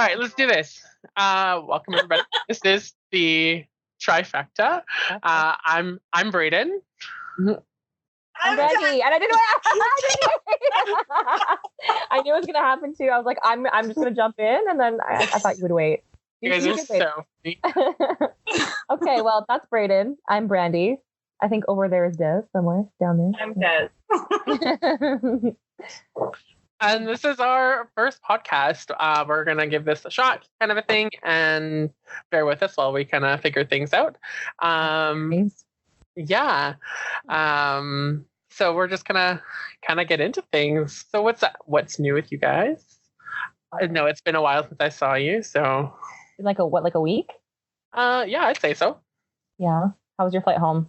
right, let's do this. Welcome everybody. This is the Trifecta. I'm Brayden. I'm Becky, and I didn't. I knew it was gonna happen too. I was like, I'm just gonna jump in, and then I thought you would wait. You guys are so funny. Okay, well, that's Brayden. I'm Brandy. I think over there is Des somewhere down there. I'm Des. And this is our first podcast. We're going to give this a shot, kind of a thing, and bear with us while we kind of figure things out. Yeah. So we're just going to kind of get into things. So what's new with you guys? I know it's been a while since I saw you, so. Like a week? Yeah, I'd say so. Yeah. How was your flight home?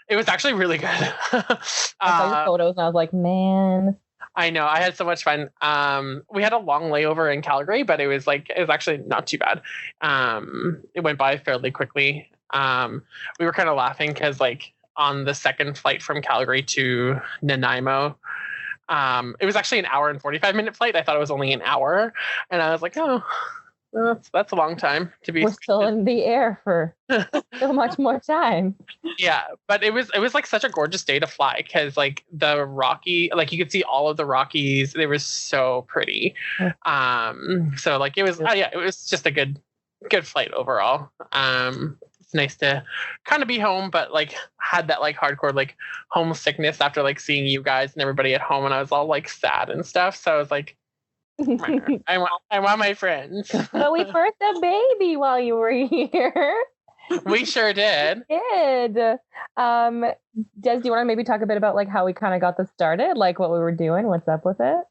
It was actually really good. I saw your photos and I was like, man. I know. I had so much fun. We had a long layover in Calgary, but it was actually not too bad. It went by fairly quickly. We were kind of laughing because on the second flight from Calgary to Nanaimo, it was actually an hour and 45-minute flight. I thought it was only an hour. And I was like, oh, that's a long time to be. We're still in the air for so much more time. Yeah, but it was such a gorgeous day to fly because the Rocky, you could see all of the Rockies. They were so pretty. So it was it was just a good flight overall. It's nice to kind of be home, but had that hardcore homesickness after seeing you guys and everybody at home, and I was all sad and stuff. So I was like, I want my friends. But we birthed a baby while you were here. We sure did. We did. Des, do you want to maybe talk a bit about how we kind of got this started, what we were doing, what's up with it?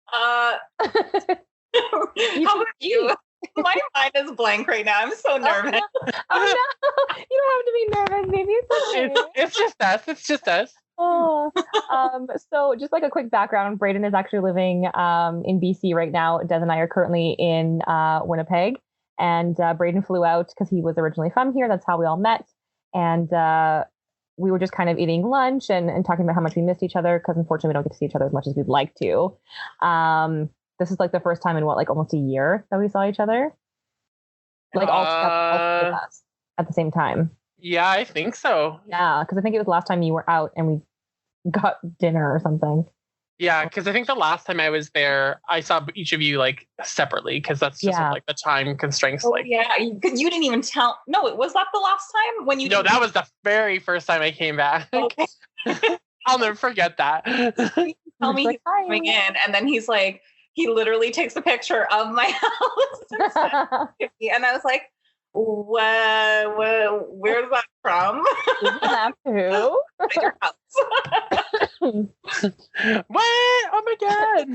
How about you? My mind is blank right now. I'm so nervous. Oh no, you don't have to be nervous, baby. It's just us. It's just us. Oh, so just a quick background, Brayden is actually living in BC right now. Des and I are currently in Winnipeg, and Brayden flew out because he was originally from here. That's how we all met, and we were just kind of eating lunch and talking about how much we missed each other because unfortunately we don't get to see each other as much as we'd like to. This is the first time in almost a year that we saw each other, all together at the same time. Yeah, I think so. Yeah, because I think it was the last time you were out and we got dinner or something. Yeah, because I think the last time I was there, I saw each of you separately because that's just the time constraints. Yeah, because you didn't even tell. No, was that the last time when you? No, that was the very first time I came back. Okay. I'll never forget that. Tell me he's coming in, and then he's like, he literally takes a picture of my house, and I was like, where's that from? Who? Your house. What? Oh my god!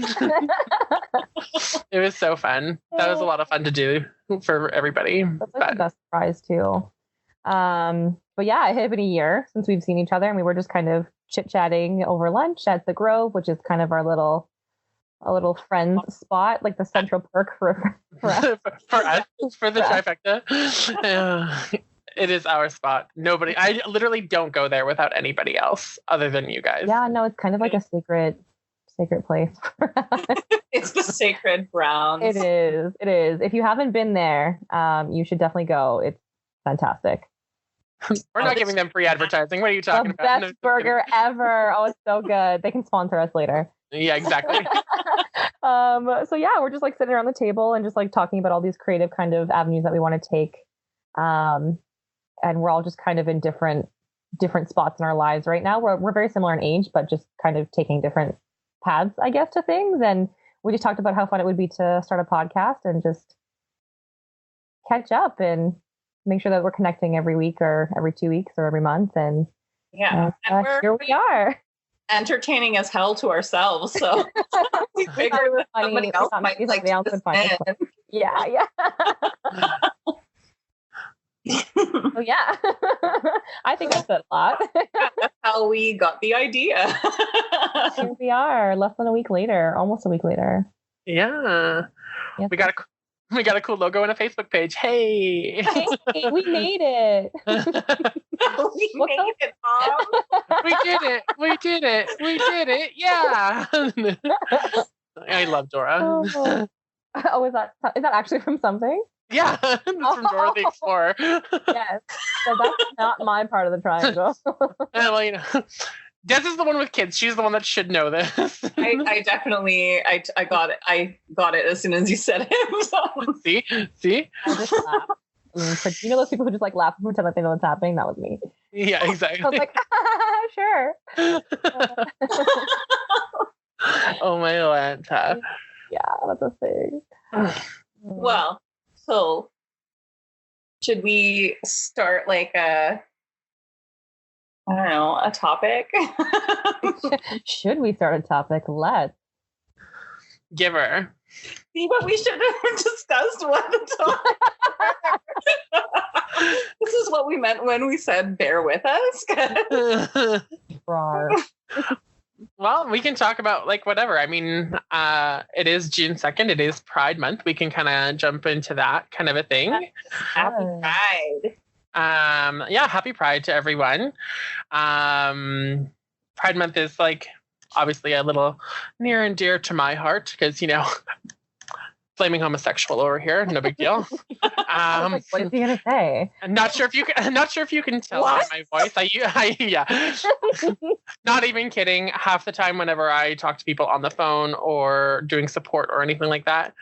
It was so fun. That was a lot of fun to do for everybody. That's the best surprise too. But yeah, it had been a year since we've seen each other, and we were just kind of chit-chatting over lunch at the Grove, which is kind of our little friends spot, the central perk for us. for the Trifecta. It is our spot. I literally don't go there without anybody else other than you guys. Yeah, no, it's kind of a sacred place. It's the sacred grounds. It is. If you haven't been there, you should definitely go. It's fantastic. We're not giving them free advertising. What are you talking about? The best burger ever. Oh, it's so good. They can sponsor us later. Yeah, exactly. So yeah, we're just sitting around the table and just talking about all these creative kind of avenues that we want to take. And we're all just kind of in different spots in our lives right now. We're very similar in age, but just kind of taking different paths, I guess, to things. And we just talked about how fun it would be to start a podcast and just catch up and make sure that we're connecting every week or every 2 weeks or every month. And yeah, and here we are. Entertaining as hell to ourselves, so we figured somebody else might like to listen. Yeah. Oh yeah. I think I said a lot. That's how we got the idea. Here we are, less than a week later, almost a week later. Yeah. Yes. We got a cool logo and a Facebook page. Hey, we made it. Mom. We did it. Yeah. I love Dora. Oh, is that actually from something? Yeah, it's from Dora the Explorer. Yes. So that's not my part of the triangle. Well, you know, Des is the one with kids. She's the one that should know this. I definitely I got it. I got it as soon as you said it. So. See. I just laugh. You know those people who just like laugh and pretend like they know what's happening? That was me. Yeah, exactly. I was like, sure. Oh my Lanta. Yeah, that's a thing. Well, so should we start like a topic? Should we start a topic? Let's. Give her. See, but we should have discussed what the topic. This is what we meant when we said bear with us. Well, we can talk about like whatever. I mean, it is June 2nd. It is Pride Month. We can kind of jump into that kind of a thing. Happy Pride. Yeah, happy Pride to everyone. Pride Month is like obviously a little near and dear to my heart because, you know, flaming homosexual over here, no big deal. What is he gonna say? I'm not sure if you can tell by my voice. I yeah. Not even kidding. Half the time, whenever I talk to people on the phone or doing support or anything like that,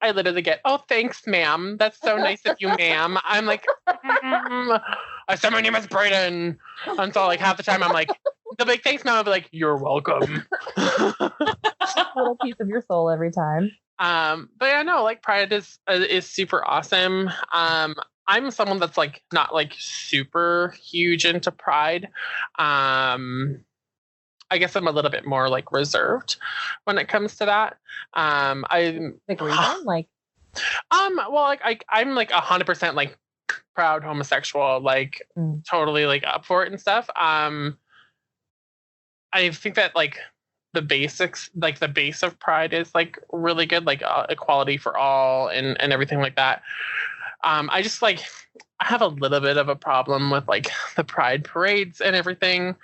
I literally get, "Oh, thanks, ma'am. That's so nice of you, ma'am." I'm like, I said my name is Brayden, and so like half the time I'm like, they'll be like, "Thanks, ma'am." I'll be like, "You're welcome." A little piece of your soul every time. But yeah, no, like Pride is super awesome. I'm someone that's like not like super huge into Pride. I guess I'm a little bit more like reserved when it comes to that. I'm like reason, like well, like I'm like 100% like proud homosexual, like totally like up for it and stuff. I think that like the basics, like the base of Pride is like really good, like equality for all and everything like that. I just like I have a little bit of a problem with like the Pride parades and everything.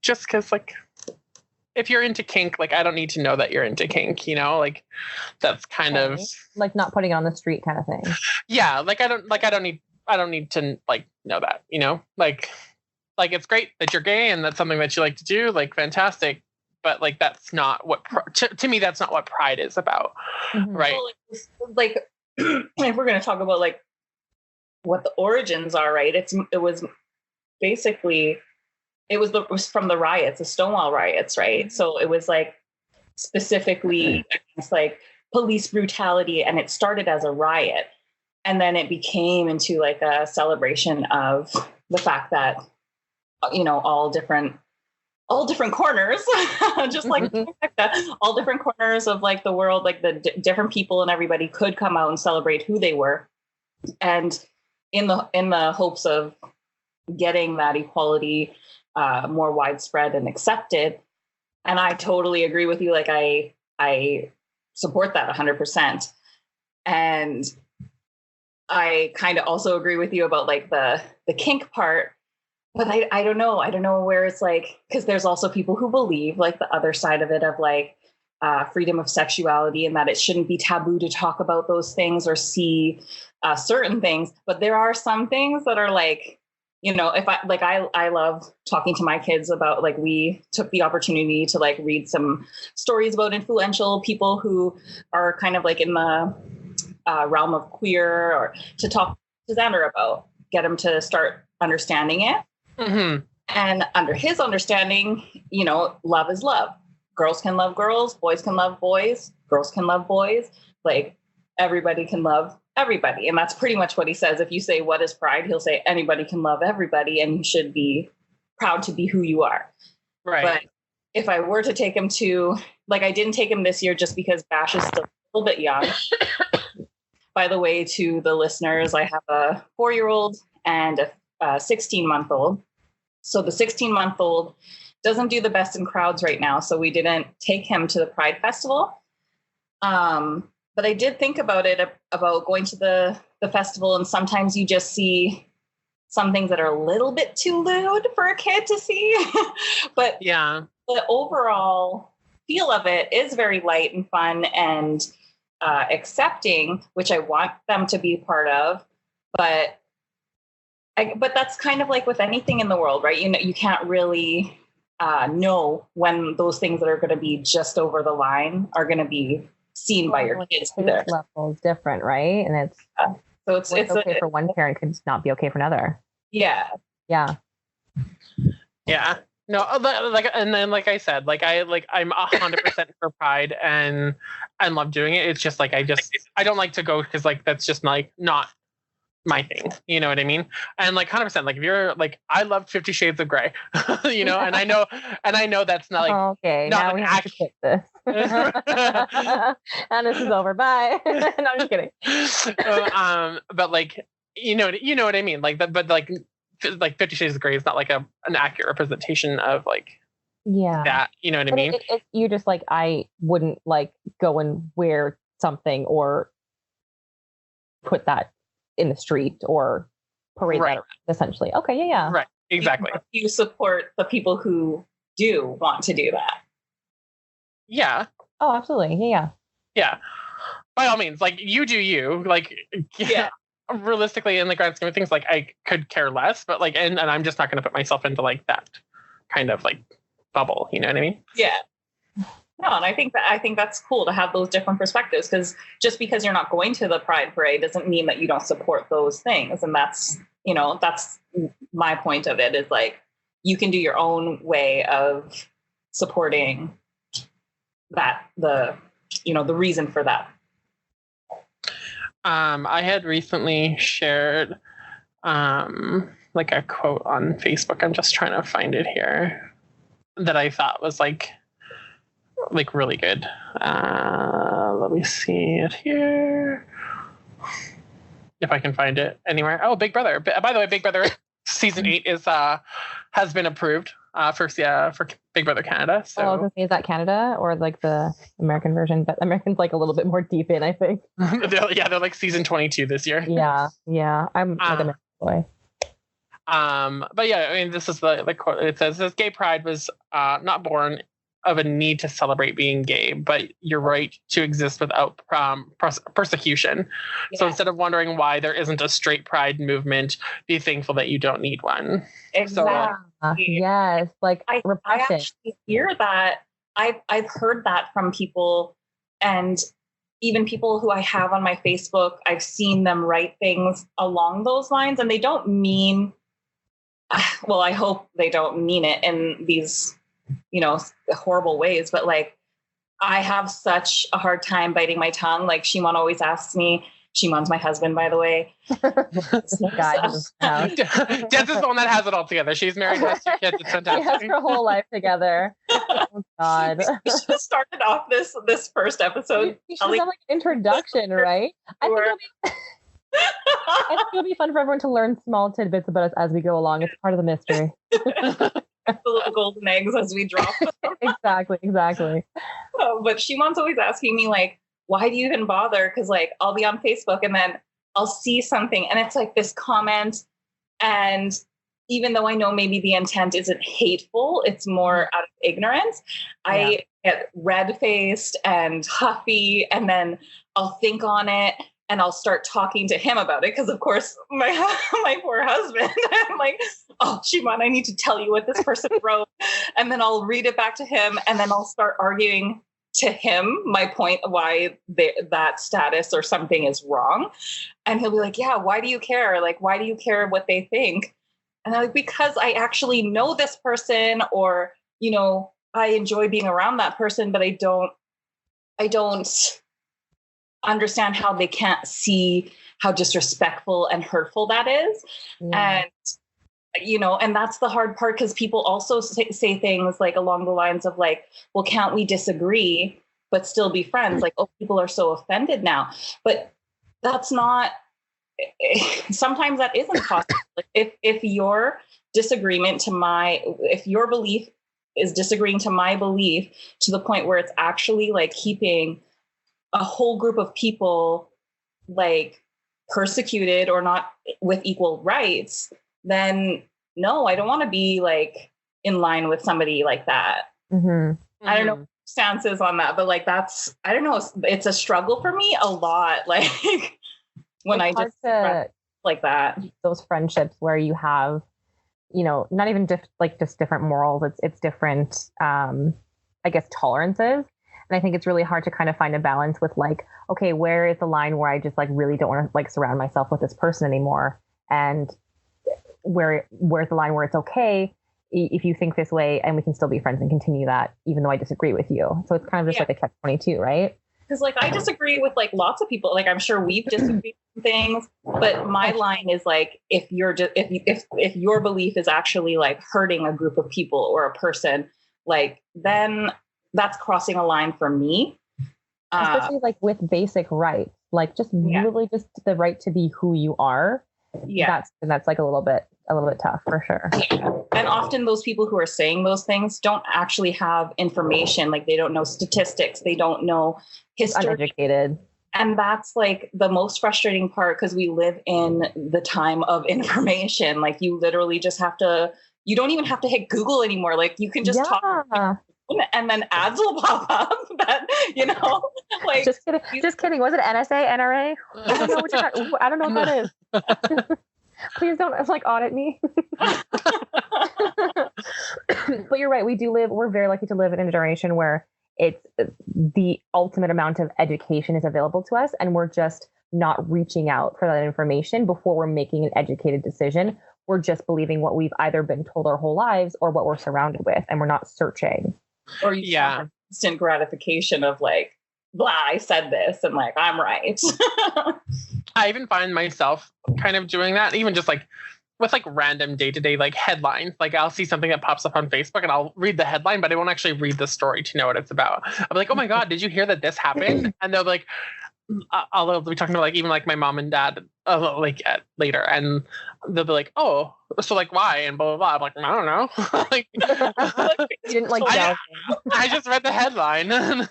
Just because like if you're into kink, like I don't need to know that you're into kink, you know, like that's kind of like not putting it on the street kind of thing. Yeah, like I don't need to like know that, you know, like it's great that you're gay and that's something that you like to do, like fantastic, but like that's not what to me that's not what Pride is about, right? Well, like if we're going to talk about like what the origins are, right? It was basically it was from the riots, the Stonewall riots, right? So it was like specifically against like police brutality, and it started as a riot, and then it became into like a celebration of the fact that, you know, all different corners, just like Trifecta, all different corners of like the world, like the different people and everybody could come out and celebrate who they were, and in the hopes of getting that equality more widespread and accepted. And I totally agree with you. Like I support that 100%. And I kind of also agree with you about like the kink part. But I don't know. I don't know where it's like, because there's also people who believe like the other side of it of like freedom of sexuality and that it shouldn't be taboo to talk about those things or see certain things. But there are some things that are like, you know, if I love talking to my kids about like we took the opportunity to like read some stories about influential people who are kind of like in the realm of queer, or to talk to Xander about, get him to start understanding it. Mm-hmm. And under his understanding, you know, love is love. Girls can love girls, boys can love boys, girls can love boys. Like everybody can love everybody. And that's pretty much what he says. If you say, what is Pride? He'll say, anybody can love everybody and you should be proud to be who you are. Right. But if I were to take him to, like, I didn't take him this year just because Bash is still a little bit young. By the way, to the listeners, I have a 4-year-old and a 16-month-old. So the 16-month-old doesn't do the best in crowds right now. So we didn't take him to the Pride Festival. But I did think about it, about going to the festival. And sometimes you just see some things that are a little bit too lewd for a kid to see. But yeah, the overall feel of it is very light and fun and accepting, which I want them to be part of. But that's kind of like with anything in the world, right? You can't really know when those things that are going to be just over the line are going to be seen by your kids. The level is different, right? And it's so it's okay for one parent could not be okay for another. Yeah. No, and then like I said, I'm 100% for Pride and love doing it. It's just like I don't like to go because like that's just like not my thing. You know what I mean? And like 100%, like if you're like I love 50 Shades of Grey, you know, and I know that's not like okay. Now we have to quit this. And this is over. Bye. No, I'm just kidding. But like you know what I mean? Like that, but like 50 Shades of Grey is not like an accurate representation of like that, you know what I mean? You just like I wouldn't like go and wear something or put that in the street or parade that around, essentially. Okay, yeah. Right, exactly. You support the people who do want to do that. Yeah. Oh, absolutely. Yeah. By all means, like you do you, like realistically in the grand scheme of things, like I could care less, but like and I'm just not going to put myself into like that kind of like bubble, you know what I mean? Yeah. No, and I think that's cool to have those different perspectives, because just because you're not going to the Pride Parade doesn't mean that you don't support those things. And that's my point of it, is like you can do your own way of supporting that, the reason for that. I had recently shared like a quote on Facebook. I'm just trying to find it here that I thought was like really good. Let me see it here. If I can find it anywhere. Oh, Big Brother. By the way, Big Brother season 8 has been approved for Big Brother Canada. So I was gonna say, is that Canada or like the American version? But American's like a little bit more deep in, I think. they're like season 22 this year. Yeah. I'm like a boy. But yeah, I mean, this is the quote. It says, "Gay pride was not born of a need to celebrate being gay, but your right to exist without persecution. Yeah. So instead of wondering why there isn't a straight pride movement, be thankful that you don't need one." Exactly. So, yes, like I actually hear that. I've heard that from people, and even people who I have on my Facebook. I've seen them write things along those lines, and they don't mean. Well, I hope they don't mean it in these, horrible ways, but like, I have such a hard time biting my tongue. Like Shimon always asks me, Shimon's my husband, by the way. Des is the one that has it all together. She's married, has 2 kids. It's fantastic. She has her whole life together. Oh God. We should have started off this first episode. You should have like an introduction, right? I think it'll be fun for everyone to learn small tidbits about us as we go along. It's part of the mystery. The little golden eggs as we drop them. Exactly. But Shimon's always asking me, like, why do you even bother? Because like I'll be on Facebook and then I'll see something and it's like this comment, and even though I know maybe the intent isn't hateful, it's more out of ignorance. Yeah. I get red-faced and huffy, and then I'll think on it. And I'll start talking to him about it because, of course, my poor husband. I'm like, oh, Shimon, I need to tell you what this person wrote. And then I'll read it back to him. And then I'll start arguing to him my point of why that status or something is wrong. And he'll be like, yeah, why do you care? Like, why do you care what they think? And I'm like, because I actually know this person, or, I enjoy being around that person, but I don't understand how they can't see how disrespectful and hurtful that is. Yeah. And that's the hard part, because people also say things like along the lines of like, well, can't we disagree but still be friends? Like, oh, people are so offended now. But that's not, sometimes that isn't possible. Like if your disagreement if your belief is disagreeing to my belief to the point where it's actually like keeping a whole group of people like persecuted or not with equal rights, then no, I don't want to be like in line with somebody like that. Mm-hmm. I don't know. stances on that, but like I don't know, it's a struggle for me a lot. Like when it's I just like that. Those friendships where you have, not even just different morals, it's different, I guess, tolerances. And I think it's really hard to kind of find a balance with like, okay, where is the line where I just like really don't want to like surround myself with this person anymore? And where's the line where it's okay if you think this way and we can still be friends and continue that, even though I disagree with you. So it's kind of just like a catch-22, right? Because like I disagree with like lots of people. Like I'm sure we've disagreed on things, but my line is like, if you're just if your belief is actually like hurting a group of people or a person, like then that's crossing a line for me. Especially like with basic rights, like just really just the right to be who you are. Yeah, that's like a little bit tough for sure. Yeah. And often those people who are saying those things don't actually have information. Like they don't know statistics, they don't know history. Uneducated. And that's like the most frustrating part, because we live in the time of information. Like you literally just have to. You don't even have to hit Google anymore. Like you can just talk. And then ads will pop up that, like just kidding. Was it NSA, NRA? I don't know what that is. Please don't like audit me. But you're right. We're very lucky to live in a generation where it's the ultimate amount of education is available to us. And we're just not reaching out for that information before we're making an educated decision. We're just believing what we've either been told our whole lives or what we're surrounded with. And we're not searching. Or you have instant gratification of like, blah, I said this and like, I'm right. I even find myself kind of doing that, even just like with like random day-to-day like headlines. Like I'll see something that pops up on Facebook and I'll read the headline, but I won't actually read the story to know what it's about. I'm like, oh my God, did you hear that this happened? And they'll be like, I'll be talking to like even like my mom and dad later, and they'll be like, "Oh, so like why?" and blah blah blah. I'm like, I don't know. Like, you didn't like. I just read the headline and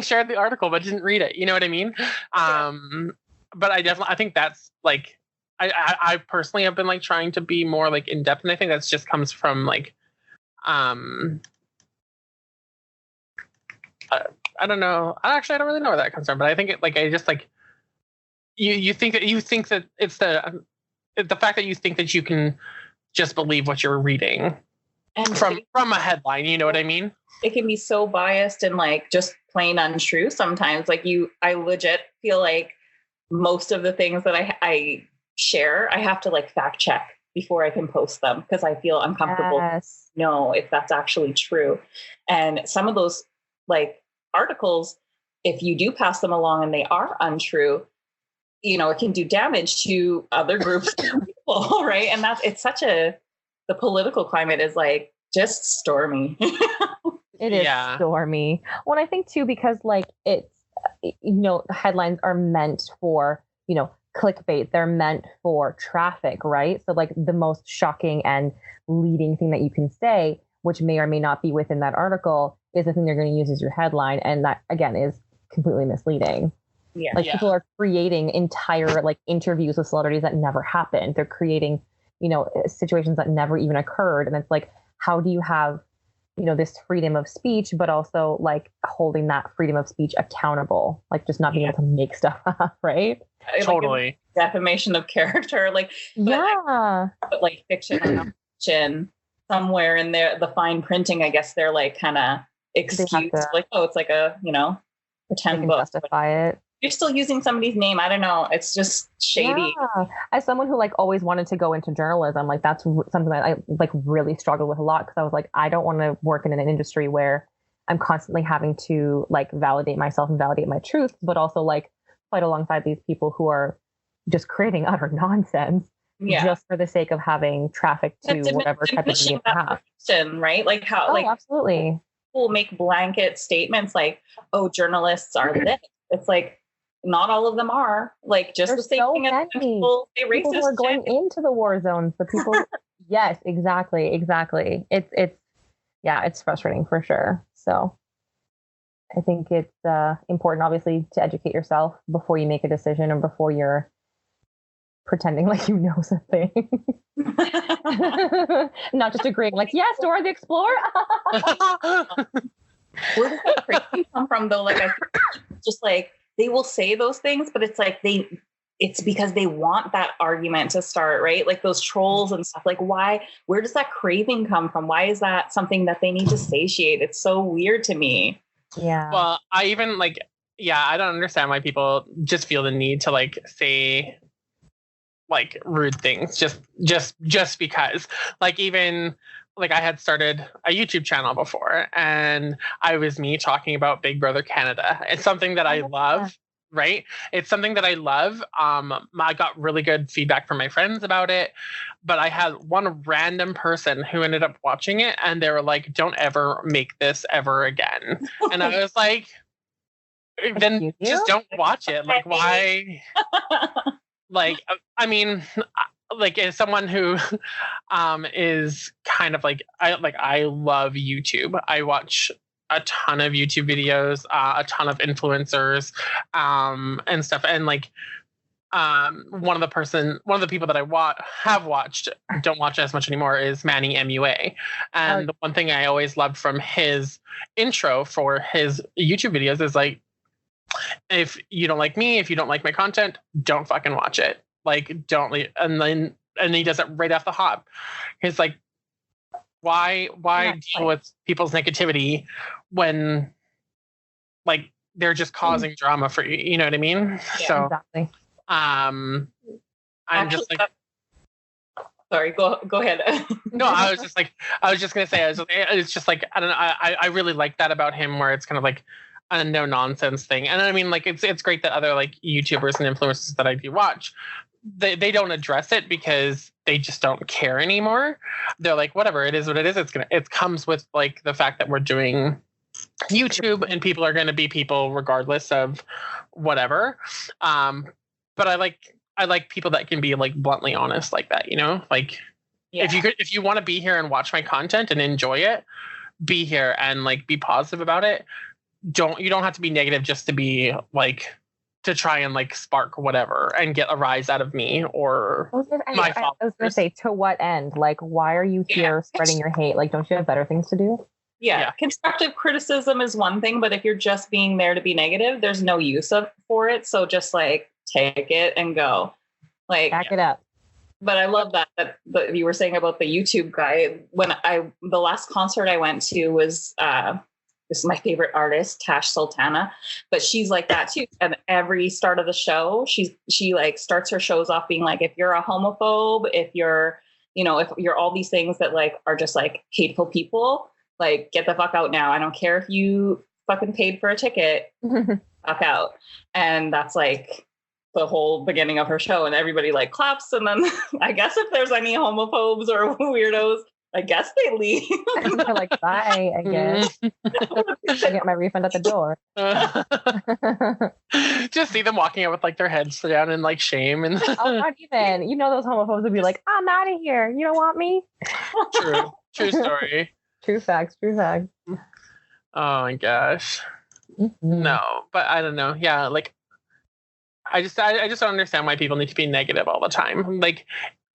shared the article, but didn't read it. You know what I mean? But I think that's like I personally have been like trying to be more like in depth, and I think that's just comes from like I don't know. Actually, I don't really know where that comes from, but I think I just like you think that it's the fact that you think that you can just believe what you're reading and from a headline. You know what I mean? It can be so biased and like just plain untrue sometimes. Like I legit feel like most of the things that I share, I have to like fact check before I can post them because I feel uncomfortable. Yes. No, if that's actually true. And some of those like articles, if you do pass them along and they are untrue, it can do damage to other groups of people, right? And the political climate is like just stormy. It is stormy. Well, I think too, because like it's, headlines are meant for, clickbait. They're meant for traffic, right? So like the most shocking and leading thing that you can say, which may or may not be within that article, is the thing they're going to use as your headline. And that, again, is completely misleading. Yeah. Like people are creating entire like interviews with celebrities that never happened. They're creating, situations that never even occurred. And it's like, how do you have, this freedom of speech, but also like holding that freedom of speech accountable, like just not being able to make stuff up, right? Totally. Like defamation of character, like, but like fiction and non-fiction, somewhere in there, the fine printing, I guess they're like kind of excuse, like, oh, it's like a, pretend book. Justify it. You're still using somebody's name. I don't know. It's just shady. Yeah. As someone who like always wanted to go into journalism, like that's something that I like really struggled with a lot, because I was like, I don't want to work in an industry where I'm constantly having to like validate myself and validate my truth, but also like fight alongside these people who are just creating utter nonsense just for the sake of having traffic to whatever type of media they have. Person, right? Like how, like absolutely. People make blanket statements like, "Oh, journalists are this." It's like, not all of them are. Like just the same thing as people say racist. People who are going into the war zones. The people. Yes, exactly. It's frustrating for sure. So I think it's important, obviously, to educate yourself before you make a decision and before you're pretending like you know something. Not just agreeing like, yes, Dora the Explorer. Where does that crazy come from though? Like, I think just like they will say those things, but it's like it's because they want that argument to start, right? Like those trolls and stuff. Like, where does that craving come from? Why is that something that they need to satiate? It's so weird to me. Yeah. Well, I even like, yeah, I don't understand why people just feel the need to like say like rude things just because. Like, even like I had started a YouTube channel before, and I was me talking about Big Brother Canada. It's something that I love, right? It's something that I love. I got really good feedback from my friends about it, but I had one random person who ended up watching it, and they were like, "Don't ever make this ever again." And I was like, then just don't watch it. Like, why? Like, I mean, like, as someone who is kind of like, I love YouTube. I watch a ton of YouTube videos, a ton of influencers, and stuff. And like, one of the people that I have watched, don't watch as much anymore, is Manny MUA. And the one thing I always loved from his intro for his YouTube videos is like, if you don't like me, if you don't like my content, don't fucking watch it. Like, don't leave. And he does it right off the hop. He's like, why deal with people's negativity when like they're just causing drama for you? You know what I mean? Yeah, so exactly. I'm Actually, just like, sorry, go ahead. no, I was just gonna say, it's just like, I don't know. I really like that about him, where it's kind of like a no nonsense thing. And I mean, like, it's great that other like YouTubers and influencers that I do watch, they don't address it because they just don't care anymore. They're like, whatever, it is what it is. It comes with like the fact that we're doing YouTube, and people are going to be people regardless of whatever. But I like people that can be like bluntly honest like that, you know? Like, if you want to be here and watch my content and enjoy it, be here and like be positive about it. You don't have to be negative just to be like, to try and like spark whatever and get a rise out of me or my followers. I was going to say, to what end? Like, why are you here spreading your hate? Like, don't you have better things to do? Yeah. Constructive criticism is one thing, but if you're just being there to be negative, there's no use for it. So just like take it and go. Like, back it up. But I love that you were saying about the YouTube guy. The last concert I went to was this is my favorite artist, Tash Sultana, but she's like that too. And every start of the show, she like starts her shows off being like, if you're a homophobe, if you're all these things that like are just like hateful people, like get the fuck out now. I don't care if you fucking paid for a ticket, fuck out. And that's like the whole beginning of her show, and everybody like claps. And then I guess if there's any homophobes or weirdos, I guess they leave. They're like, bye, I guess. I get my refund at the door. Just see them walking out with like their heads down in like shame. And not even. You know, those homophobes would be like, I'm out of here. You don't want me? True story. True facts. Oh my gosh. Mm-hmm. No, but I don't know. Yeah, like I just don't understand why people need to be negative all the time. Like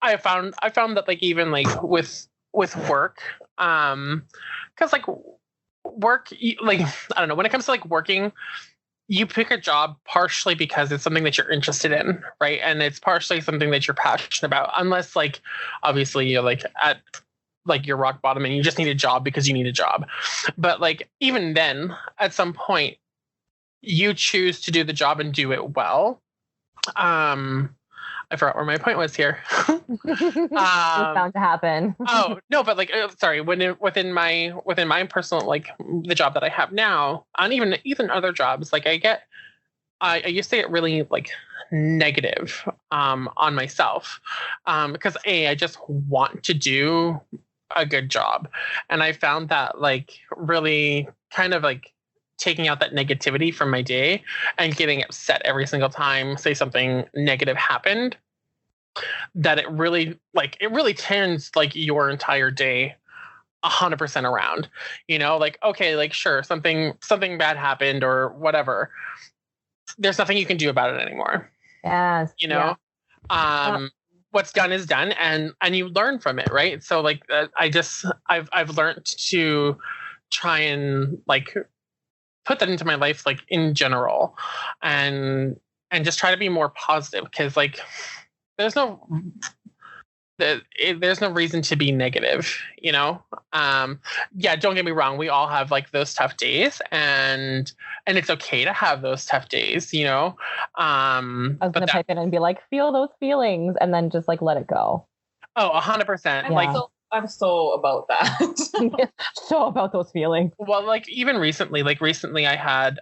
I found that like even like with work, because like work, like I don't know, when it comes to like working, you pick a job partially because it's something that you're interested in, right? And it's partially something that you're passionate about, unless like obviously you're like at like your rock bottom and you just need a job because you need a job. But like even then, at some point, you choose to do the job and do it well. I forgot where my point was here. It's bound to happen. Oh no, but like, sorry. Within my personal, like the job that I have now, and even other jobs, like I used to get really like negative on myself because I just want to do a good job, and I found that like really kind of like taking out that negativity from my day and getting upset every single time say something negative happened, that it really turns like your entire day 100% around, you know, like, okay, like sure, something bad happened or whatever, there's nothing you can do about it anymore. Yes, you know. what's done is done, and you learn from it, right? So like I've learned to try and like put that into my life, like in general, and just try to be more positive, because like there's no there's no reason to be negative, you know. Yeah, don't get me wrong, we all have like those tough days, and it's okay to have those tough days, you know. I was gonna pipe in and be like, feel those feelings, and then just like let it go. Oh, 100%. Yeah. I'm so about that. So about those feelings. Well, like even recently I had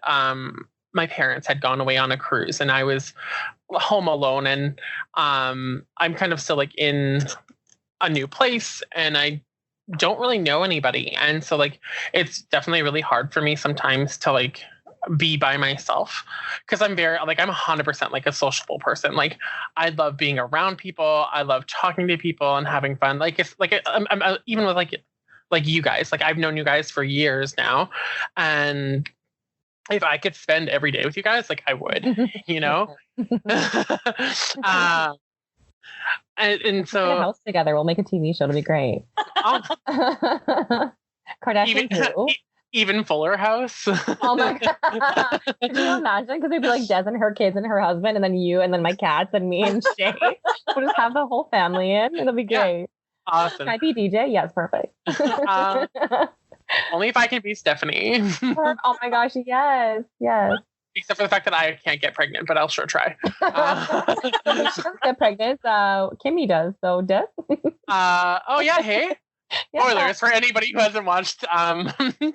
my parents had gone away on a cruise, and I was home alone, and I'm kind of still like in a new place, and I don't really know anybody, and so like it's definitely really hard for me sometimes to like be by myself, because I'm 100% like a sociable person. Like I love being around people, I love talking to people and having fun. Like it's like I'm even with like you guys, like I've known you guys for years now, and if I could spend every day with you guys, like I would, you know. And so get a house together, we'll make a TV show, it'll be great. Kardashian even Fuller House. Oh my god! Could you imagine? Because it'd be like Des and her kids and her husband, and then you, and then my cats, and me and Shay. We'll just have the whole family in. It'll be great. Yeah. Awesome. Can I be DJ? Yes, perfect. Only if I can be Stephanie. Oh my gosh! Yes. Except for the fact that I can't get pregnant, but I'll sure try. She doesn't get pregnant. Kimmy does. So Des. Oh yeah. Hey. Yeah. Spoilers for anybody who hasn't watched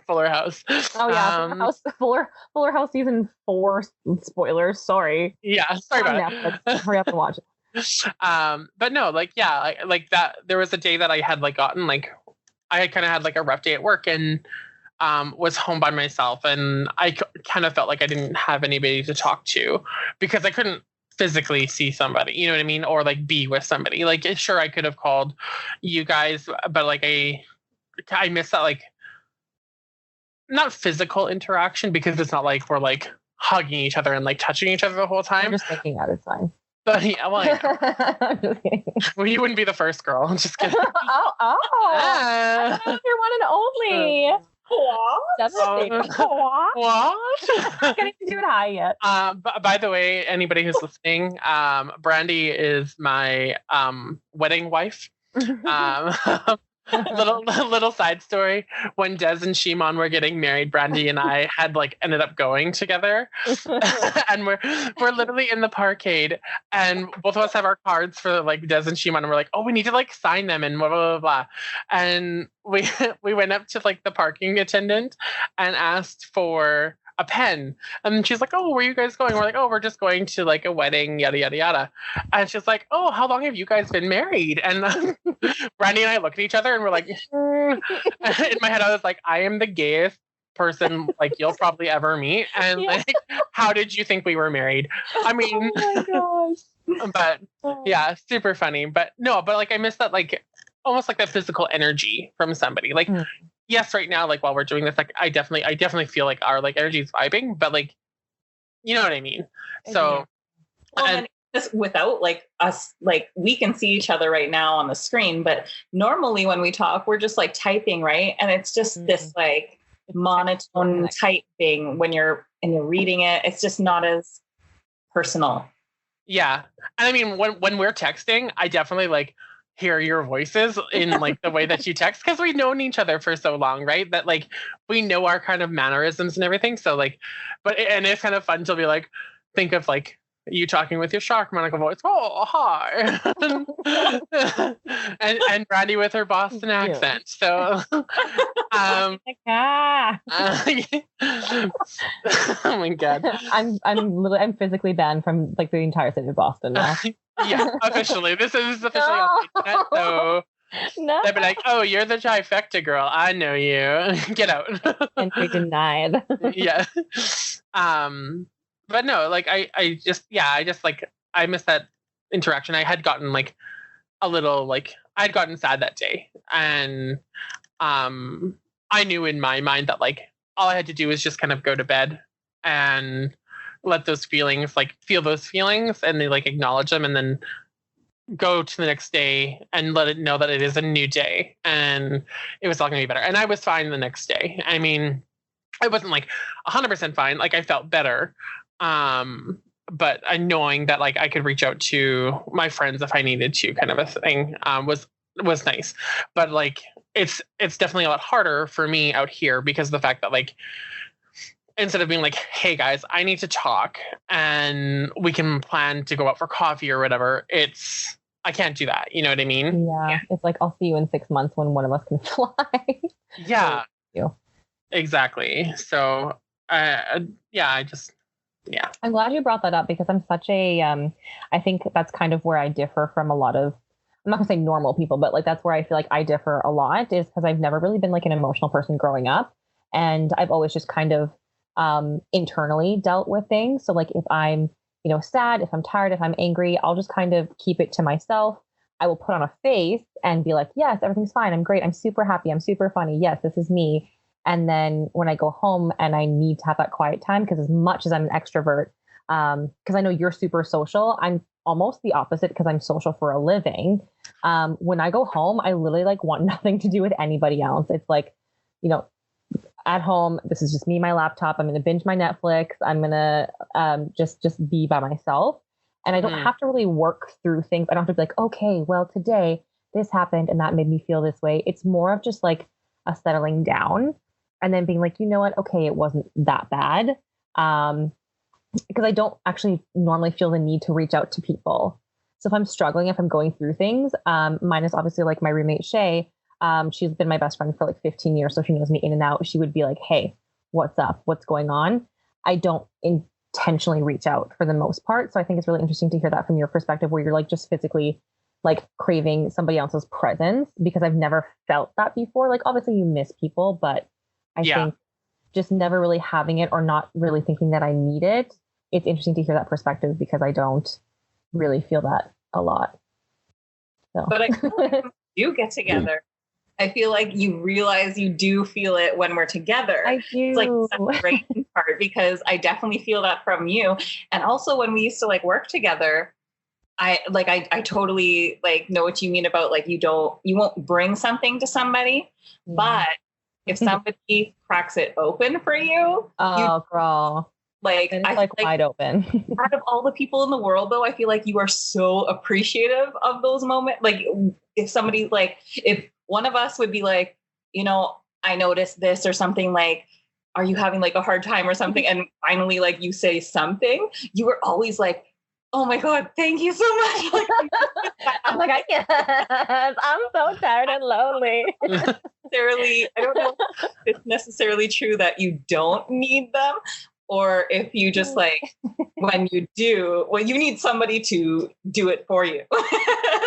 Fuller House. Oh yeah, Fuller House season 4 spoilers. Sorry. Yeah, sorry about it. Hurry up and watch it. But no, like yeah, like that. There was a day that I had like gotten like I kind of had like a rough day at work, and was home by myself, and I kind of felt like I didn't have anybody to talk to, because I couldn't physically see somebody, you know what I mean, or like be with somebody. Like sure, I could have called you guys, but like I miss that, like not physical interaction, because it's not like we're like hugging each other and like touching each other the whole time. I'm just making out, it's fine. But yeah, well, I'm just kidding. Well, you wouldn't be the first girl. I'm just kidding. I know you're one and only. What? I can't even do it high yet. By the way, anybody who's listening, Brandy is my wedding wife. Little side story. When Des and Shimon were getting married, Brandy and I had like ended up going together, and we're literally in the parkade, and both of us have our cards for like Des and Shimon, and we're like, oh, we need to like sign them and blah blah blah blah. And we went up to like the parking attendant and asked for a pen, and she's like, oh, where are you guys going? We're like, oh, we're just going to like a wedding, yada yada yada. And she's like, oh, how long have you guys been married? And Brandy and I look at each other and we're like, in my head I was like, I am the gayest person like you'll probably ever meet, and like how did you think we were married? I mean, oh my gosh. But yeah, super funny. But no, but like I miss that, like almost like that physical energy from somebody. Like yes, right now, like while we're doing this, like I definitely feel like our like energy is vibing, but like, you know what I mean? So, and just without like us, like we can see each other right now on the screen, but normally when we talk, we're just like typing, right? And it's just this like monotone type thing when you're reading it. It's just not as personal. Yeah, and I mean when we're texting, I definitely like hear your voices in like the way that you text, because we've known each other for so long, right? That like we know our kind of mannerisms and everything. So like, and it's kind of fun to be like, think of like you talking with your shark monocle voice. Oh, hi. and Brandy with her Boston accent. So, oh my God. I'm physically banned from like the entire city of Boston now. Yeah, officially. This is officially on the internet, so no. they'd be like, oh, you're the Trifecta girl. I know you. Get out. And be denied. Yeah. But no, like I just like I miss that interaction. I had gotten like a little like I'd gotten sad that day, and I knew in my mind that like all I had to do was just kind of go to bed and let those feelings, like feel those feelings, and they like acknowledge them, and then go to the next day and let it know that it is a new day and it was all going to be better. And I was fine the next day. I mean, I wasn't like 100% fine. Like I felt better. But knowing that like I could reach out to my friends if I needed to, kind of a thing, was nice. But like it's definitely a lot harder for me out here because of the fact that like instead of being like, hey guys, I need to talk and we can plan to go out for coffee or whatever, I can't do that. You know what I mean? Yeah. It's like, I'll see you in 6 months when one of us can fly. Yeah. You. Exactly. So, I'm glad you brought that up because I'm such a, I think that's kind of where I differ from a lot of, I'm not gonna say normal people, but like that's where I feel like I differ a lot is because I've never really been like an emotional person growing up. And I've always just kind of internally dealt with things. So like if I'm, sad, if I'm tired, if I'm angry, I'll just kind of keep it to myself. I will put on a face and be like, yes, everything's fine. I'm great. I'm super happy. I'm super funny. Yes, this is me. And then when I go home and I need to have that quiet time, because as much as I'm an extrovert, because I know you're super social, I'm almost the opposite because I'm social for a living. When I go home, I literally like want nothing to do with anybody else. It's like, at home, this is just me, my laptop. I'm going to binge my Netflix. I'm going to just be by myself. And I don't have to really work through things. I don't have to be like, okay, well, today this happened and that made me feel this way. It's more of just like a settling down and then being like, you know what? Okay, it wasn't that bad. Because I don't actually normally feel the need to reach out to people. So if I'm struggling, if I'm going through things, mine is obviously like my roommate, Shay. She's been my best friend for like 15 years. So she knows me in and out. She would be like, hey, what's up? What's going on? I don't intentionally reach out for the most part. So I think it's really interesting to hear that from your perspective where you're like just physically like craving somebody else's presence because I've never felt that before. Like obviously you miss people, but I think just never really having it or not really thinking that I need it. It's interesting to hear that perspective because I don't really feel that a lot. So. But I feel like when we do get together, I feel like you realize you do feel it when we're together. I do. It's like the separation part because I definitely feel that from you. And also when we used to like work together, I totally like know what you mean about like you won't bring something to somebody, but if somebody cracks it open for you, girl. Like I like wide open. Out of all the people in the world, though, I feel like you are so appreciative of those moments. Like if somebody like if one of us would be like, I noticed this or something like, are you having like a hard time or something? And finally, like you say something, you were always like, oh my God, thank you so much. Like, I'm like, I can't. I'm so tired and lonely. I don't know if it's necessarily true that you don't need them. Or if you just like, when you do, well, you need somebody to do it for you,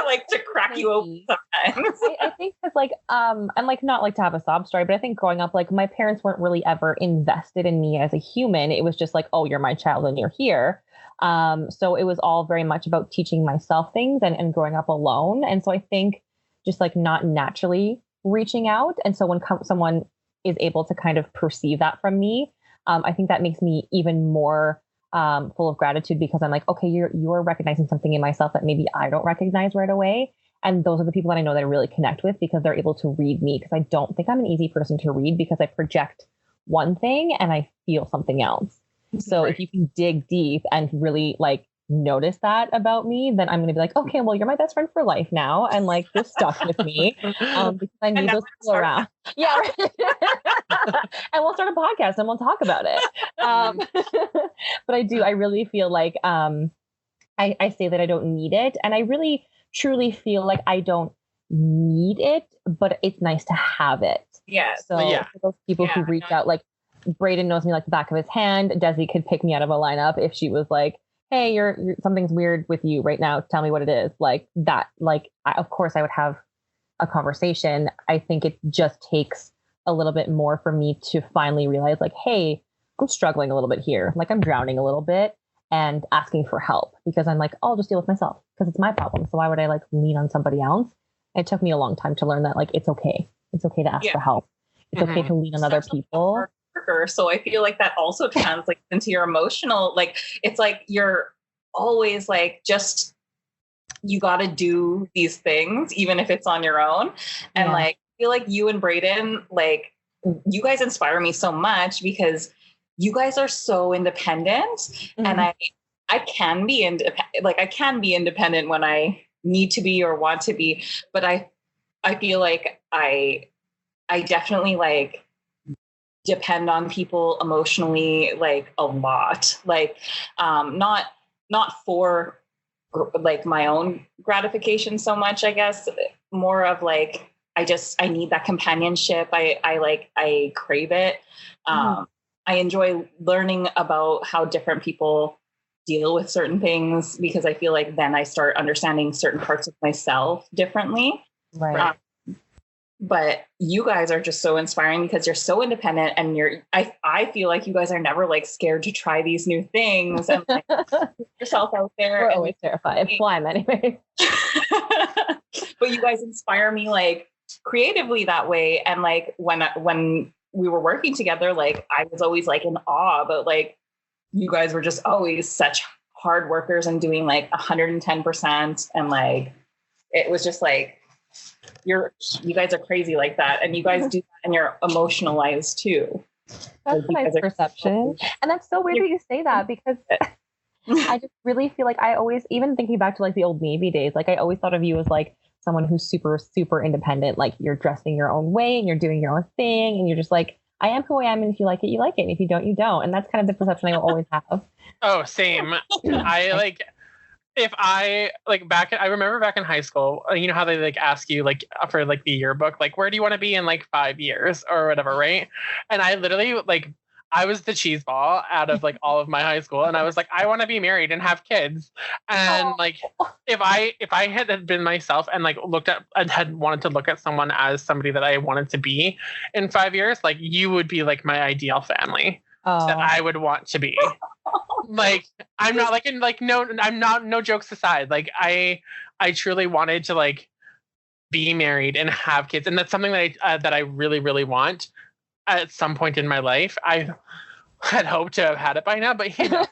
like to crack you open sometimes. I think it's like, and like not like to have a sob story, but I think growing up, like my parents weren't really ever invested in me as a human. It was just like, oh, you're my child and you're here. So it was all very much about teaching myself things and growing up alone. And so I think just like not naturally reaching out. And so when someone is able to kind of perceive that from me, I think that makes me even more full of gratitude because I'm like, okay, you're recognizing something in myself that maybe I don't recognize right away. And those are the people that I know that I really connect with because they're able to read me because I don't think I'm an easy person to read because I project one thing and I feel something else. So if you can dig deep and really like notice that about me, then I'm going to be like, okay, well, you're my best friend for life now. And like, this stuck with me because I need those people around. Yeah. Right. And we'll start a podcast and we'll talk about it. But I really feel like I say that I don't need it. And I really truly feel like I don't need it, but it's nice to have it. Yeah. So for those people who reach out, like Braden knows me like the back of his hand. Desi could pick me out of a lineup if she was like, hey, you're something's weird with you right now. Tell me what it is. Like that, like, of course I would have a conversation. I think it just takes a little bit more for me to finally realize like, hey, I'm struggling a little bit here. Like I'm drowning a little bit and asking for help because I'm like, I'll just deal with myself because it's my problem. So why would I like lean on somebody else? It took me a long time to learn that like, it's okay. It's okay to ask for help. It's okay to lean on other people. So I feel like that also translates into your emotional, like, it's like you're always like just you got to do these things, even if it's on your own. And like, I feel like you and Brayden, like, you guys inspire me so much because you guys are so independent, and I can be independent. Like, I can be independent when I need to be or want to be, but I feel like I definitely like depend on people emotionally, like a lot, like, not for like my own gratification so much, I guess, more of like, I need that companionship. I crave it. I enjoy learning about how different people deal with certain things, because I feel like then I start understanding certain parts of myself differently. Right. But you guys are just so inspiring because you're so independent, and I feel like you guys are never like scared to try these new things and like put yourself out there. We're always terrified. Fly anyway. But you guys inspire me like creatively that way. And like when we were working together, like I was always like in awe, but like you guys were just always such hard workers and doing like 110%. And like, it was just like, you guys are crazy like that. And you guys do that, and you're emotionalized too. That's a nice perception. And that's so weird that you say that, because I just really feel like I always, even thinking back to like the old Navy days, like I always thought of you as like someone who's super, super independent. Like you're dressing your own way and you're doing your own thing. And you're just like, I am who I am. And if you like it, you like it. And if you don't, you don't. And that's kind of the perception I will always have. Oh, same. I like, if I like I remember back in high school, you know how they like ask you like for like the yearbook, like where do you want to be in like 5 years or whatever, right? And I literally like, I was the cheese ball out of like all of my high school, and I was like, I want to be married and have kids. And like, if I had been myself and like looked at and had wanted to look at someone as somebody that I wanted to be in 5 years, like you would be like my ideal family that I would want to be. Like, I'm not like, in like, no, I'm not, no jokes aside. Like I truly wanted to like be married and have kids. And that's something that I really, really want at some point in my life. I had hoped to have had it by now, but you know.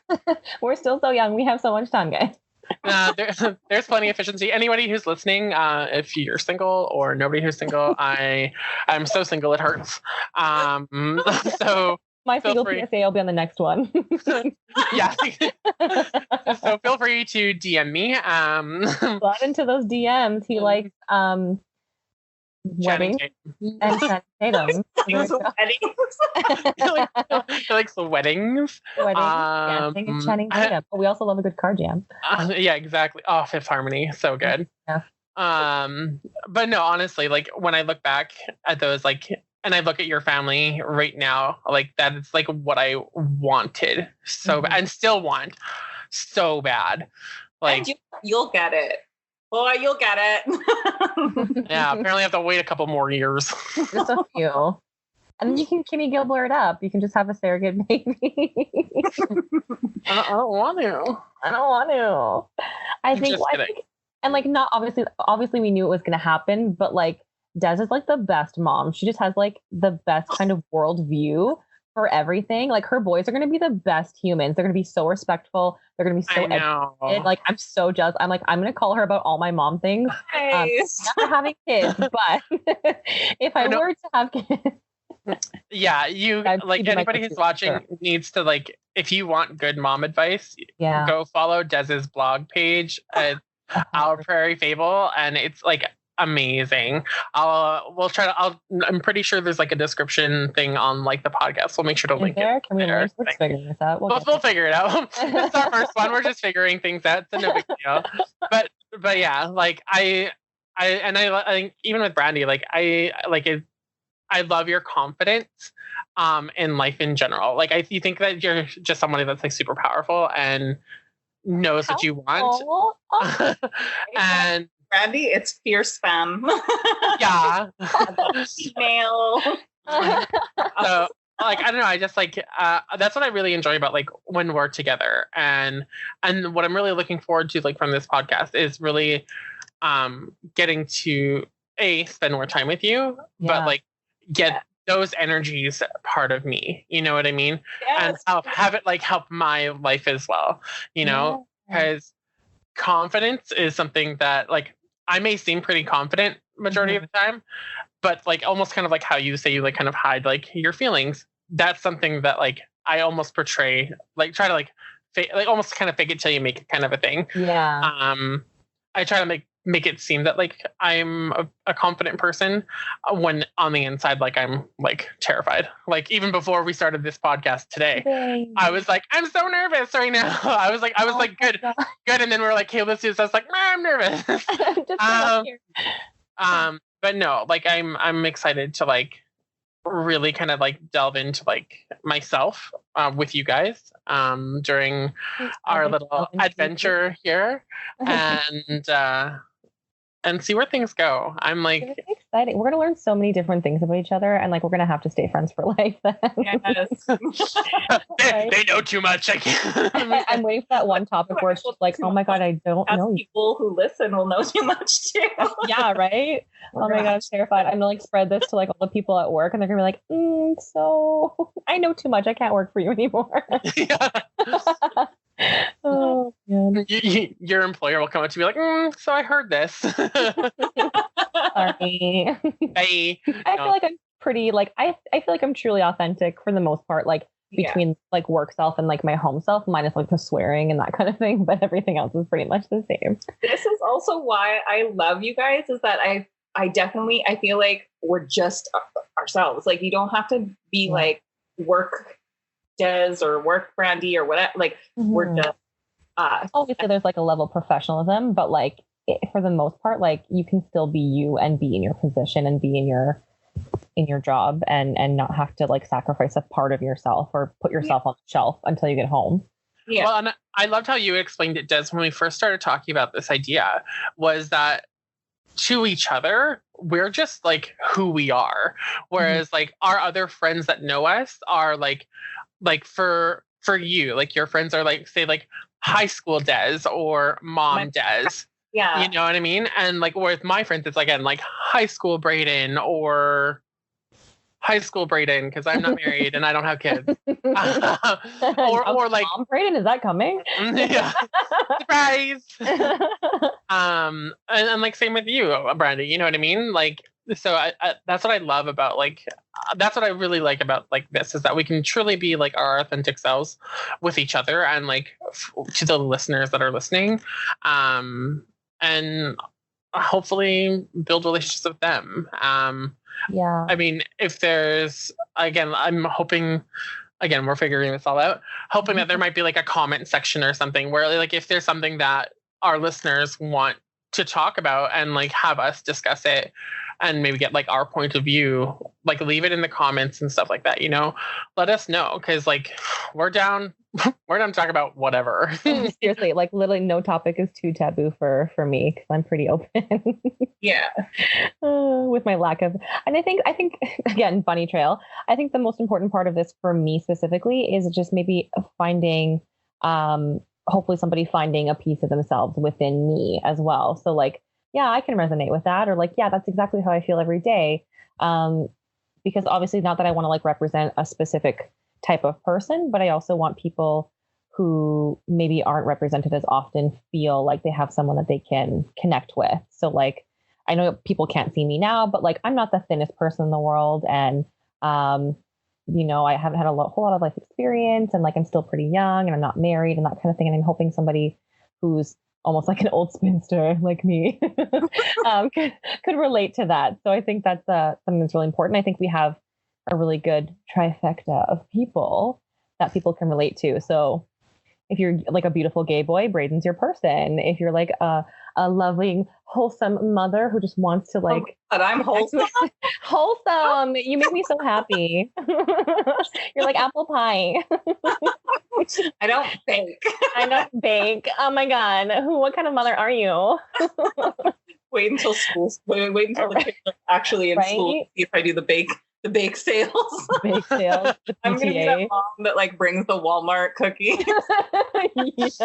We're still so young. We have so much time, guys. There's plenty of efficiency. Anybody who's listening, if you're single or nobody who's single, I'm so single it hurts. So my single PSA will be on the next one. Yeah. So feel free to DM me. Slide into those DMs. He likes weddings and Channing Tatum. He likes the weddings. Dancing and Channing Tatum. But we also love a good car jam. Yeah, exactly. Oh, Fifth Harmony, so good. Yeah. But no, honestly, like when I look back at those, like, and I look at your family right now, like that is like what I wanted so bad, and still want so bad. Like, and you'll get it. Boy, you'll get it. Yeah, apparently I have to wait a couple more years. Just a few. And then you can Kimmy Gilbler it up. You can just have a surrogate baby. I don't want to. I don't want to. I think, and like, not obviously we knew it was going to happen, but like Des is like the best mom. She just has like the best kind of world view for everything. Like her boys are going to be the best humans. They're going to be so respectful. They're going to be so educated. Like, I'm so jealous. I'm like, I'm going to call her about all my mom things. Nice. Not for having kids, but if I were to have kids. Yeah, you like anybody who's watching needs to like, if you want good mom advice, go follow Des's blog page at Our Prairie Fable, and it's like amazing. I'm pretty sure there's like a description thing on like the podcast. We'll make sure to link it. Can we link? Let's figure this out. We'll figure it out. It's our first one. We're just figuring things out. It's no big deal. But yeah, like I think even with Brandy, like I love your confidence in life in general. Like you think that you're just somebody that's like super powerful and knows what you want. And Brandy, it's fierce femme. Yeah. Female. So like, I don't know, I just like that's what I really enjoy about like when we're together, and what I'm really looking forward to like from this podcast is really getting to spend more time with you, but like get those energies part of me, you know what I mean? Yes. And have it like help my life as well, you know, because confidence is something that like I may seem pretty confident majority of the time, but like almost kind of like how you say you like kind of hide like your feelings. That's something that like I almost portray, like try to like like almost kind of fake it till you make it kind of a thing. Yeah. I try to make it seem that like I'm a confident person when on the inside like I'm like terrified. Like even before we started this podcast today, I was like, I'm so nervous right now. I was like good, and then we are like, hey, let's do this. I was like, I'm nervous. But no, like I'm excited to like really kind of like delve into like myself with you guys during our little adventure here, and see where things go. I'm like, it's exciting. We're gonna learn so many different things about each other, and like we're gonna have to stay friends for life. Yes. they know too much. I can't. I'm waiting for that one topic where it's just like, oh my god, I don't know. People who listen will know too much too. Yeah, right. Oh my god, I'm terrified. I'm gonna like spread this to like all the people at work, and they're gonna be like, so I know too much. I can't work for you anymore. Yeah. Oh, man. Your employer will come up to you like, so I heard this. Sorry. I feel like I'm pretty like I feel like I'm truly authentic for the most part, like between like work self and like my home self, minus like the swearing and that kind of thing, but everything else is pretty much the same. This is also why I love you guys, is that I definitely I feel like we're just ourselves. Like you don't have to be like work Des or work Brandy or whatever, like we're just obviously there's like a level of professionalism, but like for the most part, like you can still be you and be in your position and be in your job and not have to like sacrifice a part of yourself or put yourself on the shelf until you get home. Yeah. Well, and I loved how you explained it, Des, when we first started talking about this idea, was that to each other, we're just like who we are. Whereas like our other friends that know us are like for you, like your friends are like, say like high school Des or mom Des. Yeah. You know what I mean? And like with my friends, it's again like high school Brayden or high school Brayden, because I'm not married and I don't have kids. or like mom Brayden, is that coming? Yeah. Surprise. And like same with you, Brandy, you know what I mean? Like, so I that's what I love about like that's what I really like about like this, is that we can truly be like our authentic selves with each other and like to the listeners that are listening, and hopefully build relationships with them. Yeah. I mean, if there's, again, I'm hoping, again, we're figuring this all out, hoping that there might be like a comment section or something where like if there's something that our listeners want to talk about and like have us discuss it and maybe get like our point of view, like leave it in the comments and stuff like that, you know, let us know, because like we're down to talk about whatever. Seriously, like literally no topic is too taboo for me, because I'm pretty open. Yeah. With my lack of, and I think again, bunny trail, I think the most important part of this for me specifically is just maybe finding hopefully somebody finding a piece of themselves within me as well. So like, yeah, I can resonate with that, or like, yeah, that's exactly how I feel every day. Because obviously not that I want to like represent a specific type of person, but I also want people who maybe aren't represented as often feel like they have someone that they can connect with. So like, I know people can't see me now, but like, I'm not the thinnest person in the world. And, you know, I haven't had a whole lot of life experience, and like, I'm still pretty young and I'm not married and that kind of thing. And I'm hoping somebody who's almost like an old spinster like me could relate to that. So I think that's something that's really important. I think we have a really good trifecta of people that people can relate to. So if you're like a beautiful gay boy, Brayden's your person. If you're like a loving, wholesome mother who just wants to like, but I'm wholesome. Wholesome. You make me so happy. You're like apple pie. I don't bake. I don't bake. Oh my God. What kind of mother are you? Wait until school. Wait until the kids are actually in school to see if I do the bake sales. Bake sales. I'm gonna be that mom that like brings the Walmart cookies. Yes.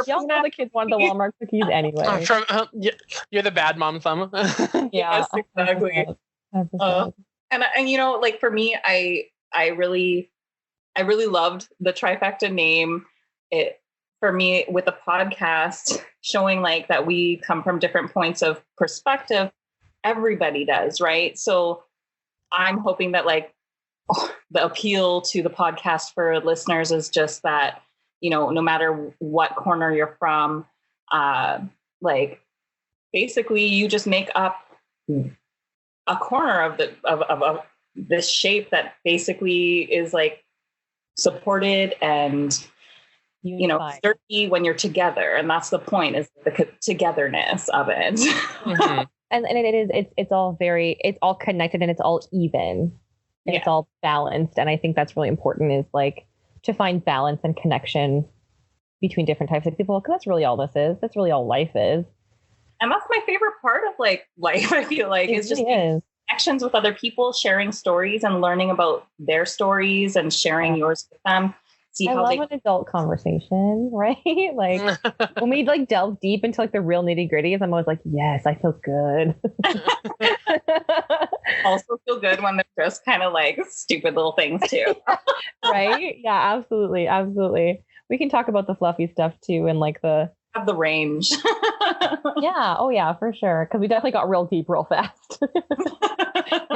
Y'all know the kids want the Walmart cookies anyway. You're the bad mom, some. Yeah, yes, exactly. And you know, like for me, I really loved the Trifecta name. It for me with the podcast, showing like that we come from different points of perspective, everybody does, right? So I'm hoping that like the appeal to the podcast for listeners is just that, you know, no matter what corner you're from, like basically you just make up a corner of the of this shape that basically is like supported and Unified. you know sturdy when you're together, and that's the point, is the togetherness of it. Mhm. And it's all connected and it's all even. And it's all balanced. And I think that's really important, is like to find balance and connection between different types of people, because that's really all this is. That's really all life is. And that's my favorite part of like life, I feel like, is just connections with other people, sharing stories and learning about their stories and sharing yours with them. I love an adult conversation, right? Like when we like delve deep into like the real nitty gritties, I'm always like, yes, I feel good. Also feel good when they're just kind of like stupid little things too. Right? Yeah, absolutely. Absolutely. We can talk about the fluffy stuff too, and like the range. Yeah. Oh yeah, for sure. Because we definitely got real deep real fast.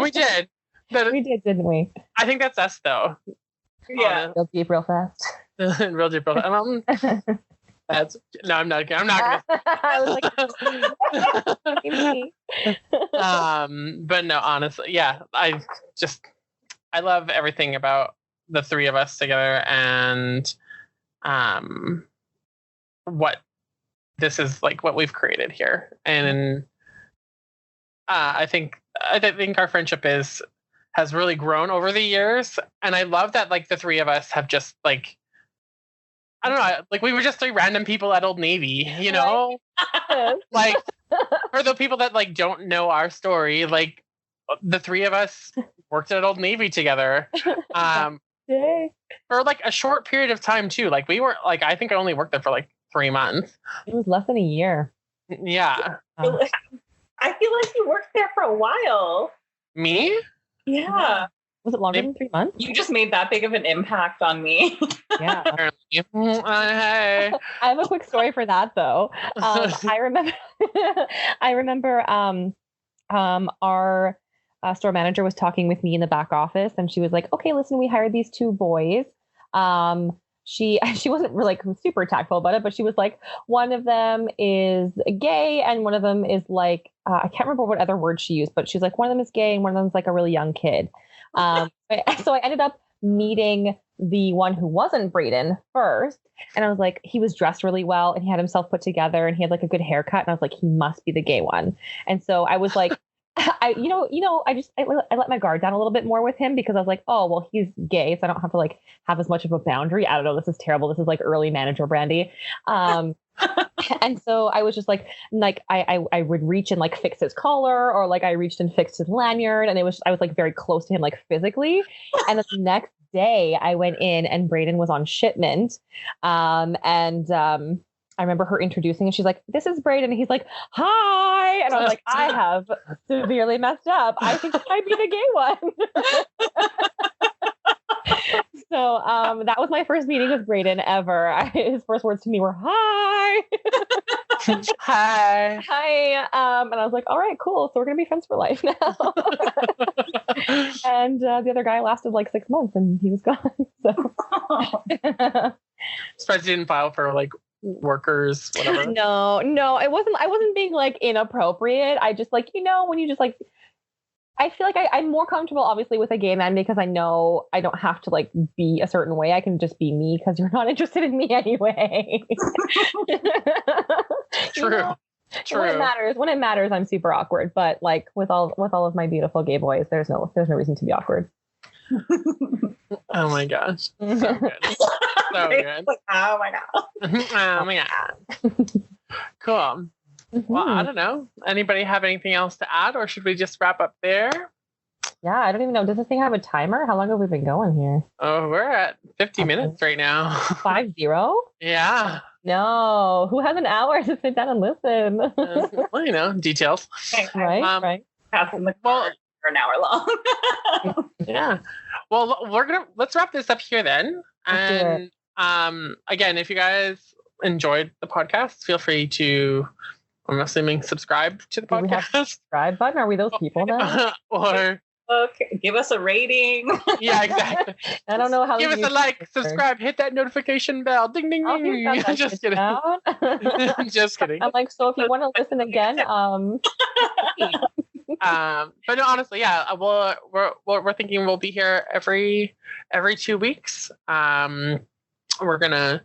We did. We did, didn't we? I think that's us, though. Yeah. Real deep real fast. Real deep. That's no. I'm not gonna. I was like, But no, honestly, yeah. I love everything about the three of us together, and what this is like, what we've created here, and I think our friendship has really grown over the years, and I love that like the three of us have just like, I don't know, like we were just three random people at Old Navy, you know? Like for the people that like don't know our story, like the three of us worked at Old Navy together. For like a short period of time too. Like we were like, I think I only worked there for like 3 months. It was less than a year. Yeah. I feel like you worked there for a while. Me? Yeah. Was it longer than 3 months? You just made that big of an impact on me. Yeah. Hey. I have a quick story for that though. I remember our store manager was talking with me in the back office, and she was like, okay, listen, we hired these 2 boys. She wasn't really like super tactful about it, but she was like, one of them is gay and one of them is like, I can't remember what other word she used, but she's like, one of them is gay and one of them is like a really young kid. So I ended up meeting the one who wasn't Braden first. And I was like, he was dressed really well and he had himself put together and he had like a good haircut. And I was like, he must be the gay one. And so I was like, I let my guard down a little bit more with him, because I was like, oh, well, he's gay, so I don't have to like have as much of a boundary. I don't know. This is terrible. This is like early manager brandy. And so I was just like I would reach and like fix his collar, or like I reached and fixed his lanyard, and I was like very close to him, like physically. And then the next day I went in and Braden was on shipment. I remember her introducing, and she's like, this is Braden. And he's like, hi. And I was like, I have severely messed up. I think I might be the gay one. So that was my first meeting with Braden ever. His first words to me were, hi. Hi. Hi. And I was like, all right, cool. So we're going to be friends for life now. And the other guy lasted like 6 months and he was gone. So. Surprised you didn't file for like workers, whatever. No, I wasn't being like inappropriate. I just like, when you just like, I feel like I'm more comfortable obviously with a gay man, because I know I don't have to like be a certain way. I can just be me, because you're not interested in me anyway. True. True. When it matters, I'm super awkward. But like with all of my beautiful gay boys, there's no reason to be awkward. Oh my gosh. So good. So good. Like, oh my god. Oh my god. Cool. Well, I don't know. Anybody have anything else to add, or should we just wrap up there? Yeah, I don't even know. Does this thing have a timer? How long have we been going here? Oh, we're at 50 minutes right now. 50? Yeah. No. Who has an hour to sit down and listen? Well, details. Right. Right. Passing the car for an hour long. Yeah. Well, let's wrap this up here then. And again, if you guys enjoyed the podcast, feel free to, I'm assuming, subscribe to the Do we have a podcast. subscribe button? Are we those people now? Or Okay, give us a rating. yeah, exactly. I don't know how. Give us a like, subscribe, hit that notification bell, ding ding I'll ding. get that Just shit kidding. down. Just kidding. I'm like, so if you want to listen again, But no, honestly, yeah, we're thinking we'll be here every 2 weeks. We're gonna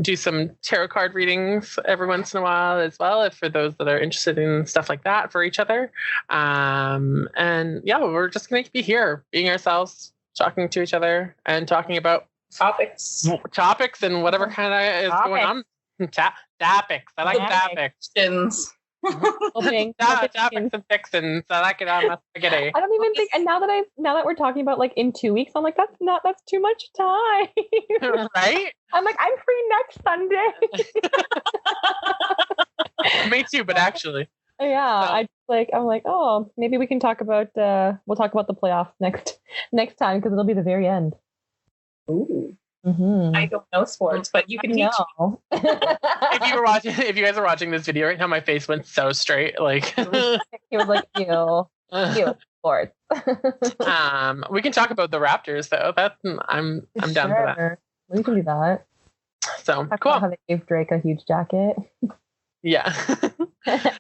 do some tarot card readings every once in a while as well, if for those that are interested in stuff like that for each other. And yeah, we're just gonna be here, being ourselves, talking to each other, and talking about Topics and whatever kind of is going on. Topics. I like topics. Questions. Topics and fixins. I like it on my spaghetti. I don't even think. And now that we're talking about like in 2 weeks, I'm like, that's too much time. Right? I'm like, I'm free next Sunday. Me too, but actually. Yeah, I'm like, oh, maybe we can talk about we'll talk about the playoffs next time, because it'll be the very end. Ooh. Mm-hmm. I don't know sports, but you can teach. If you guys are watching this video right now, my face went so straight. Like He was like, ew, sports. We can talk about the Raptors though. I'm down for that. We can do that. So Talk cool. about how they gave Drake a huge jacket. Yeah.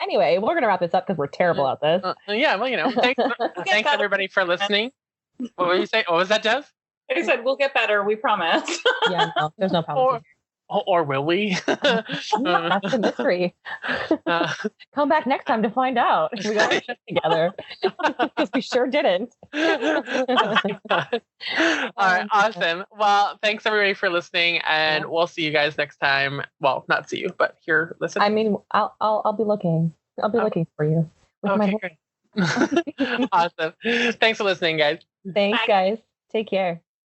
Anyway, we're gonna wrap this up because we're terrible at this. Yeah. Well, thanks everybody for listening. What were you saying? What was that, Dev? I said we'll get better. We promise. Yeah, no, there's no problem. Or will we? That's the mystery. Come back next time to find out. We got our shit together because we sure didn't. All right, awesome. Well, thanks everybody for listening, and we'll see you guys next time. Well, not see you, but here, listen. I mean, I'll be looking. I'll be looking for you. Okay, great. Awesome. Thanks for listening, guys. Thanks, guys. Take care.